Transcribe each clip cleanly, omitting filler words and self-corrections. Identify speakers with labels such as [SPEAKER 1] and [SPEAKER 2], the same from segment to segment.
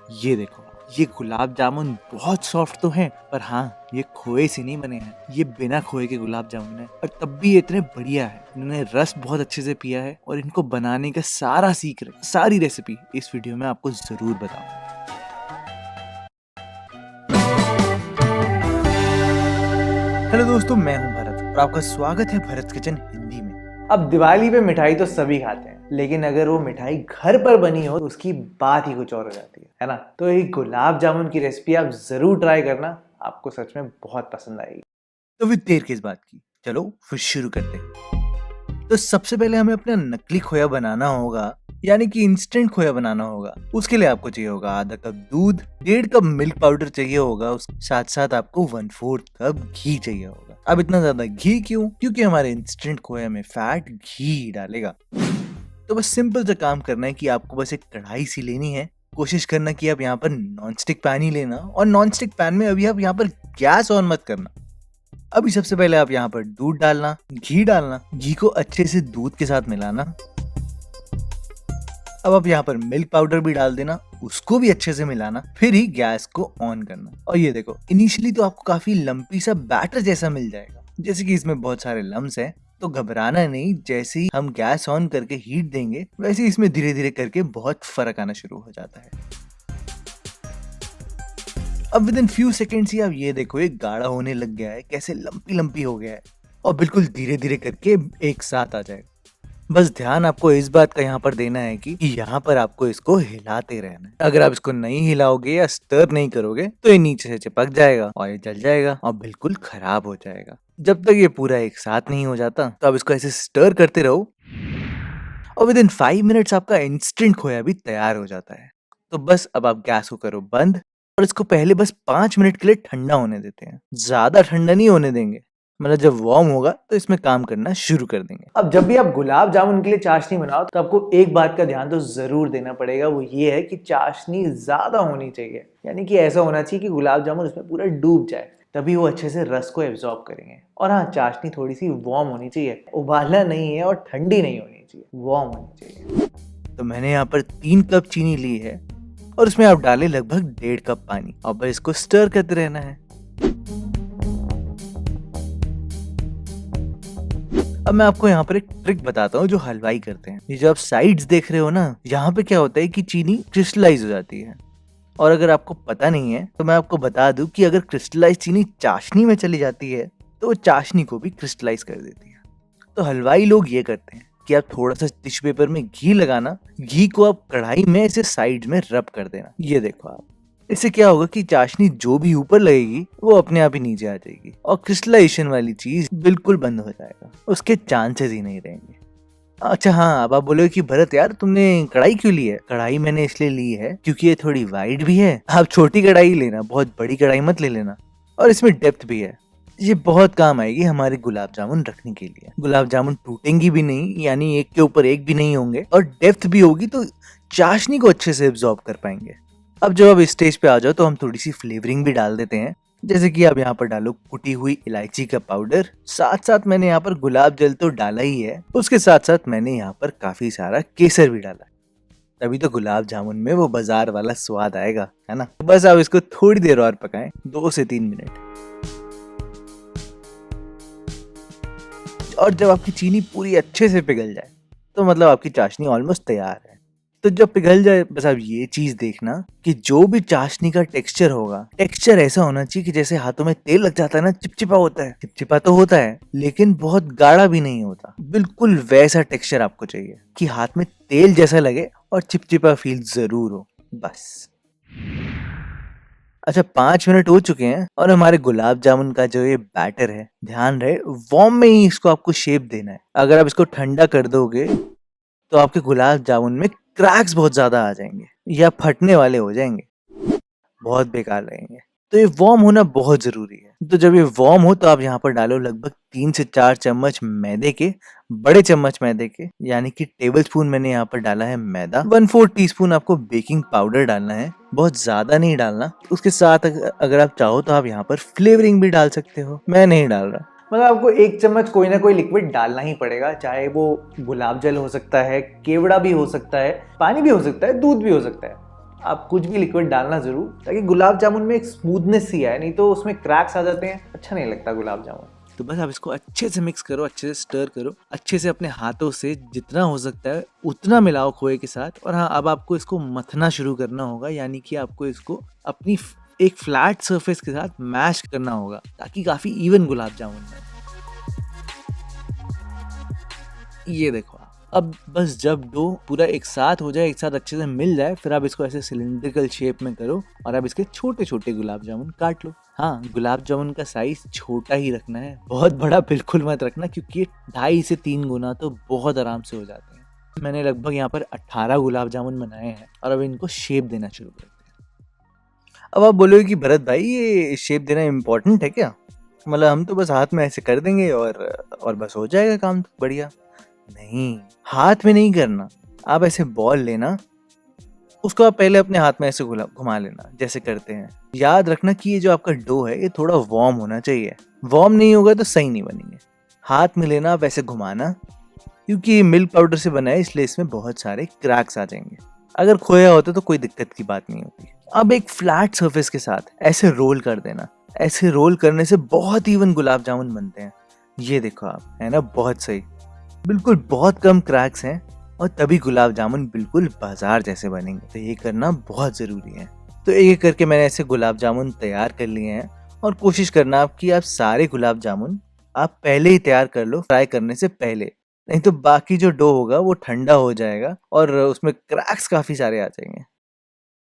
[SPEAKER 1] ये देखो, ये गुलाब जामुन बहुत सॉफ्ट तो हैं, पर हाँ ये खोए से नहीं बने हैं। ये बिना खोए के गुलाब जामुन है और तब भी ये इतने बढ़िया है। इन्होंने रस बहुत अच्छे से पिया है और इनको बनाने का सारा सीक्रेट, सारी रेसिपी इस वीडियो में आपको जरूर बताऊंगा। हेलो दोस्तों, मैं हूं भरत और आपका स्वागत है भरत किचन हिंदी में। अब दिवाली पे मिठाई तो सभी खाते हैं, लेकिन अगर वो मिठाई घर पर बनी हो तो उसकी बात ही कुछ और हो जाती है ना। तो एक गुलाब जामुन की रेसिपी आप जरूर ट्राई करना, आपको सच में बहुत पसंद आएगी। तो फिर देर किस बात की, चलो फिर शुरू करते हैं। तो सबसे पहले हमें अपना नकली खोया बनाना होगा, यानी कि इंस्टेंट खोया बनाना होगा। उसके लिए आपको चाहिए होगा आधा कप दूध, 1.5 कप मिल्क पाउडर चाहिए होगा, उस साथ साथ आपको 1/4 कप घी चाहिए होगा। अब इतना ज्यादा घी क्यों? क्योंकि हमारे इंस्टेंट खोया में फैट घी डालेगा। तो बस सिंपल सा काम करना है कि आपको बस एक कढ़ाई सी लेनी है। कोशिश करना कि आप यहाँ पर नॉन स्टिक पैन ही लेना, और नॉन स्टिक पैन में अभी आप यहाँ पर गैस ऑन मत करना। अभी सबसे पहले आप यहाँ पर दूध डालना, घी डालना, घी को अच्छे से दूध के साथ मिलाना। अब आप यहाँ पर मिल्क पाउडर भी डाल देना, उसको भी अच्छे से मिलाना, फिर ही गैस को ऑन करना। और ये देखो, इनिशियली तो आपको काफी लंपी सा बैटर जैसा मिल जाएगा, जैसे कि इसमें बहुत सारे लम्स हैं, तो घबराना नहीं। जैसे ही हम गैस ऑन करके हीट देंगे, वैसे ही इसमें धीरे धीरे करके बहुत फर्क आना शुरू हो जाता है। अब विद इन फ्यू सेकेंड्स ही आप ये देखो, ये गाढ़ा होने लग गया है, कैसे लंपी लंपी हो गया है, और बिल्कुल धीरे धीरे करके एक साथ आ जाएगा। बस ध्यान आपको इस बात का यहाँ पर देना है कि यहाँ पर आपको इसको हिलाते रहना है। अगर आप इसको नहीं हिलाओगे या स्टर नहीं करोगे तो ये नीचे से चिपक जाएगा और ये जल जाएगा और बिल्कुल खराब हो जाएगा। जब तक ये पूरा एक साथ नहीं हो जाता तो आप इसको ऐसे स्टर करते रहो, और विद इन 5 मिनट्स आपका इंस्टेंट खोया भी तैयार हो जाता है। तो बस अब आप गैस को करो बंद और इसको पहले बस 5 मिनट के लिए ठंडा होने देते हैं। ज्यादा ठंडा नहीं होने देंगे, मतलब जब वार्म होगा तो इसमें काम करना शुरू कर देंगे। अब जब भी आप गुलाब जामुन के लिए चाशनी बनाओ तो आपको एक बात का ध्यान तो जरूर देना पड़ेगा, वो ये है कि चाशनी ज्यादा होनी चाहिए, यानी कि ऐसा होना चाहिए कि गुलाब जामुन उसमें पूरा डूब जाए, तभी वो अच्छे से रस को एब्जॉर्ब करेंगे। और हाँ, चाशनी थोड़ी सी वार्म होनी चाहिए, उबालना नहीं है और ठंडी नहीं होनी चाहिए, वार्म होनी चाहिए। तो मैंने यहाँ पर 3 कप चीनी ली है और उसमें आप डालें लगभग 1.5 कप पानी, और बस इसको स्टर करते रहना है। अब मैं आपको यहाँ पर एक ट्रिक बताता हूँ जो हलवाई करते हैं। ये जो आप साइड्स देख रहे हो ना, यहाँ पे क्या होता है कि चीनी क्रिस्टलाइज हो जाती है, और अगर आपको पता नहीं है तो मैं आपको बता दूं कि अगर क्रिस्टलाइज चीनी चाशनी में चली जाती है तो वो चाशनी को भी क्रिस्टलाइज कर देती है। तो हलवाई लोग ये करते हैं कि आप थोड़ा सा टिश्यू पेपर में घी लगाना, घी को आप कढ़ाई में ऐसे साइड में रब कर देना। ये देखो आप, इससे क्या होगा कि चाशनी जो भी ऊपर लगेगी वो अपने आप ही नीचे आ जाएगी और क्रिस्टलाइजेशन वाली चीज बिल्कुल बंद हो जाएगा, उसके चांसेस ही नहीं रहेंगे। अच्छा हाँ, अब आप बोलोगे कि भरत यार तुमने कढ़ाई क्यों ली है? कढ़ाई मैंने इसलिए ली है क्योंकि ये थोड़ी वाइड भी है। आप छोटी कढ़ाई लेना, बहुत बड़ी कढ़ाई मत ले लेना, और इसमें डेप्थ भी है। ये बहुत काम आएगी हमारे गुलाब जामुन रखने के लिए। गुलाब जामुन टूटेंगी भी नहीं, यानी एक के ऊपर एक भी नहीं होंगे, और डेप्थ भी होगी तो चाशनी को अच्छे से एब्जॉर्ब कर पाएंगे। अब जब आप इस स्टेज पे आ जाओ तो हम थोड़ी सी फ्लेवरिंग भी डाल देते हैं, जैसे कि आप यहाँ पर डालो कुटी हुई इलायची का पाउडर, साथ साथ मैंने यहाँ पर गुलाब जल तो डाला ही है, उसके साथ साथ मैंने यहाँ पर काफी सारा केसर भी डाला, तभी तो गुलाब जामुन में वो बाजार वाला स्वाद आएगा, है ना। बस आप इसको थोड़ी देर और पकाएं, 2 से 3 मिनट, और जब आपकी चीनी पूरी अच्छे से पिघल जाए तो मतलब आपकी चाशनी ऑलमोस्ट तैयार है। तो जब पिघल जाए बस आप ये चीज देखना कि जो भी चाशनी का टेक्सचर होगा, टेक्सचर ऐसा होना चाहिए कि जैसे हाथों में तेल लग जाता है ना, चिपचिपा होता है। चिपचिपा तो होता है लेकिन बहुत गाढ़ा भी नहीं होता, बिल्कुल वैसा टेक्सचर आपको चाहिए कि हाथ में तेल जैसा लगे और चिपचिपा फील जरूर हो, बस। अच्छा, 5 मिनट हो चुके हैं और हमारे गुलाब जामुन का जो ये बैटर है, ध्यान रहे वार्म में ही इसको आपको शेप देना है। अगर आप इसको ठंडा कर दोगे तो आपके गुलाब जामुन में क्रैक्स बहुत ज्यादा आ जाएंगे या फटने वाले हो जाएंगे, बहुत बेकार रहेंगे। तो ये वार्म होना बहुत जरूरी है। तो जब ये वार्म हो तो आप यहाँ पर डालो लगभग 3 से 4 चम्मच मैदे के, बड़े चम्मच मैदे के, यानी कि टेबल स्पून मैंने यहाँ पर डाला है मैदा। 1/4 टीस्पून आपको बेकिंग पाउडर डालना है, बहुत ज्यादा नहीं डालना। उसके साथ अगर आप चाहो तो आप यहाँ पर फ्लेवरिंग भी डाल सकते हो, मैं नहीं डाल रहा। मतलब आपको 1 चम्मच कोई ना कोई लिक्विड डालना ही पड़ेगा, चाहे वो गुलाब जल हो सकता है, केवड़ा भी हो सकता है, पानी भी हो सकता है, दूध भी हो सकता है। आप कुछ भी लिक्विड डालना जरूर, ताकि गुलाब जामुन में एक स्मूथनेस ही आए, नहीं तो उसमें क्रैक्स आ जाते हैं, अच्छा नहीं लगता गुलाब जामुन। तो बस आप इसको अच्छे से मिक्स करो, अच्छे से स्टर करो, अच्छे से अपने हाथों से जितना हो सकता है उतना मिलाओ खोए के साथ। और हाँ, अब आपको इसको मथना शुरू करना होगा, यानी कि आपको इसको अपनी एक फ्लैट सरफेस के साथ मैश करना होगा, ताकि काफी इवन गुलाब जामुन बने। ये देखो, अब बस जब डो पूरा एक साथ हो जाए, एक साथ अच्छे से मिल जाए, फिर आप इसको ऐसे सिलिंड्रिकल शेप में करो और अब इसके छोटे छोटे गुलाब जामुन काट लो। हाँ, गुलाब जामुन का साइज छोटा ही रखना है, बहुत बड़ा बिल्कुल मत रखना, क्योंकि 2.5 से 3 गुना तो बहुत आराम से हो जाते हैं। मैंने लगभग यहाँ पर 18 गुलाब जामुन बनाए हैं और अब इनको शेप देना शुरू करते हैं। अब आप बोलोगे कि भरत भाई, ये शेप देना इम्पोर्टेंट है क्या? मतलब हम तो बस हाथ में ऐसे कर देंगे और बस हो जाएगा काम बढ़िया। नहीं, हाथ में नहीं करना। आप ऐसे बॉल लेना, उसको आप पहले अपने हाथ में ऐसे घुमा लेना जैसे करते हैं। याद रखना कि ये जो आपका डो है ये थोड़ा वार्म होना चाहिए, वार्म नहीं होगा तो सही नहीं बनेंगे। हाथ में लेना, आप ऐसे घुमाना, क्योंकि ये मिल्क पाउडर से बना है इसलिए इसमें बहुत सारे क्रैक्स आ जाएंगे। अगर खोया होता तो कोई दिक्कत की बात नहीं होती। अब एक फ्लैट सरफेस के साथ ऐसे रोल कर देना। ऐसे रोल करने से बहुत इवन गुलाब जामुन बनते हैं। ये देखो आप, है ना, बहुत सही, बिल्कुल बहुत कम क्रैक्स हैं और तभी गुलाब जामुन बिल्कुल बाजार जैसे बनेंगे। तो ये करना बहुत जरूरी है। तो एक एक करके मैंने ऐसे गुलाब जामुन तैयार कर लिए हैं और कोशिश करना आप कि आप सारे गुलाब जामुन आप पहले ही तैयार कर लो, फ्राई करने से पहले, नहीं तो बाकी जो डो होगा वो ठंडा हो जाएगा और उसमें क्रैक्स काफी सारे आ जाएंगे।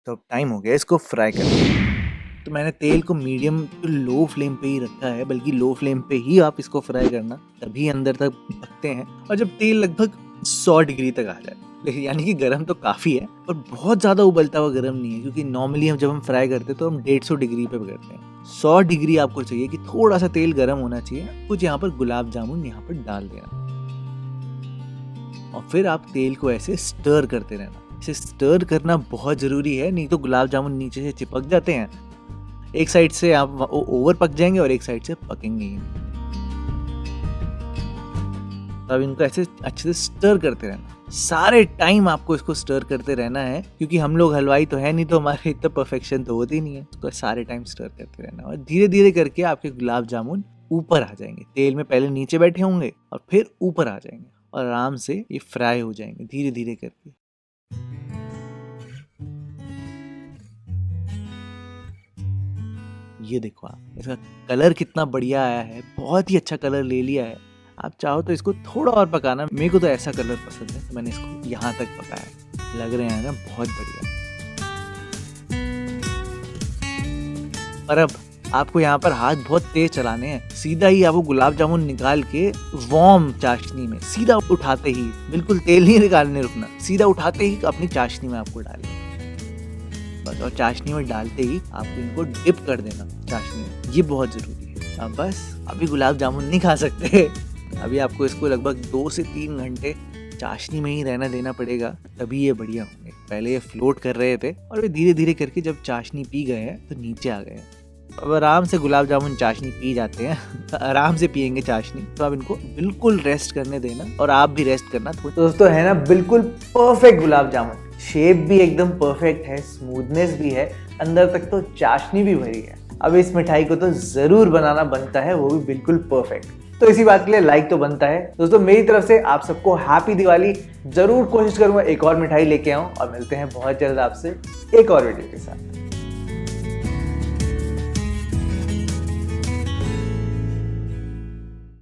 [SPEAKER 1] तो अब टाइम हो गया इसको फ्राई करने का। तो मैंने तेल को मीडियम टू लो फ्लेम पे ही रखा है, बल्कि लो फ्लेम पे ही आप इसको फ्राई करना, तभी अंदर तक पकते हैं। और जब तेल लगभग 100 डिग्री तक आ जाए, यानी कि गर्म तो काफ़ी है और बहुत ज़्यादा उबलता हुआ गर्म नहीं है, क्योंकि नॉर्मली हम जब हम फ्राई करते हैं तो हम 150 डिग्री पे करते हैं। 100 डिग्री आपको चाहिए कि थोड़ा सा तेल गर्म होना चाहिए। कुछ यहाँ पर गुलाब जामुन यहाँ पर डाल देना और फिर आप तेल को ऐसे स्टर करते रहना। इसे स्टर करना बहुत ज़रूरी है, नहीं तो गुलाब जामुन नीचे से चिपक जाते हैं। एक साइड से आप ओवर पक जाएंगे और एक साइड से पकेंगे ही नहीं। तो अब इनको ऐसे अच्छे से स्टर करते रहना, सारे टाइम आपको इसको स्टर करते रहना है, क्योंकि हम लोग हलवाई तो है नहीं, तो हमारे इतना परफेक्शन तो होती नहीं है। इसको सारे टाइम स्टर करते रहना और धीरे धीरे करके आपके गुलाब जामुन ऊपर आ जाएंगे। तेल में पहले नीचे बैठे होंगे और फिर ऊपर आ जाएंगे और आराम से ये फ्राई हो जाएंगे धीरे धीरे करके। ये देखो आप, इसका कलर कितना बढ़िया आया है, बहुत ही अच्छा कलर ले लिया है। आप चाहो तो इसको थोड़ा और पकाना, मेरे को तो ऐसा कलर पसंद है तो मैंने इसको यहाँ तक पकाया। लग रहे हैं ना बहुत बढ़िया। और अब आपको यहाँ पर हाथ बहुत तेज चलाने हैं। सीधा ही आपको गुलाब जामुन निकाल के वार्म चाशनी में सीधा उठाते ही, बिल्कुल तेल नहीं निकालने रुकना, सीधा उठाते ही अपनी चाशनी में आपको डालना बस। और चाशनी में डालते ही आपको इनको डिप कर देना चाशनी में, ये बहुत जरूरी है। अब बस, अभी गुलाब जामुन नहीं खा सकते, अभी आपको इसको लगभग 2 से 3 घंटे चाशनी में ही रहना देना पड़ेगा, तभी ये बढ़िया होंगे। पहले ये फ्लोट कर रहे थे और वे धीरे धीरे करके जब चाशनी पी गए हैं तो नीचे आ गए हैं। अब आराम से गुलाब जामुन चाशनी पी जाते हैं आराम से पियेंगे चाशनी। तो आप इनको बिल्कुल रेस्ट करने देना और आप भी रेस्ट करना। तो दोस्तों, है ना बिल्कुल परफेक्ट गुलाब जामुन, शेप भी एकदम परफेक्ट है, स्मूथनेस भी है, अंदर तक तो चाशनी भी भरी है। अब इस मिठाई को तो जरूर बनाना बनता है, वो भी बिल्कुल परफेक्ट। तो इसी बात के लिए लाइक तो बनता है। दोस्तों, मेरी तरफ से आप सबको हैप्पी दिवाली। जरूर कोशिश करूंगा एक और मिठाई लेके आऊं और मिलते हैं बहुत जल्द आपसे एक और वीडियो के साथ।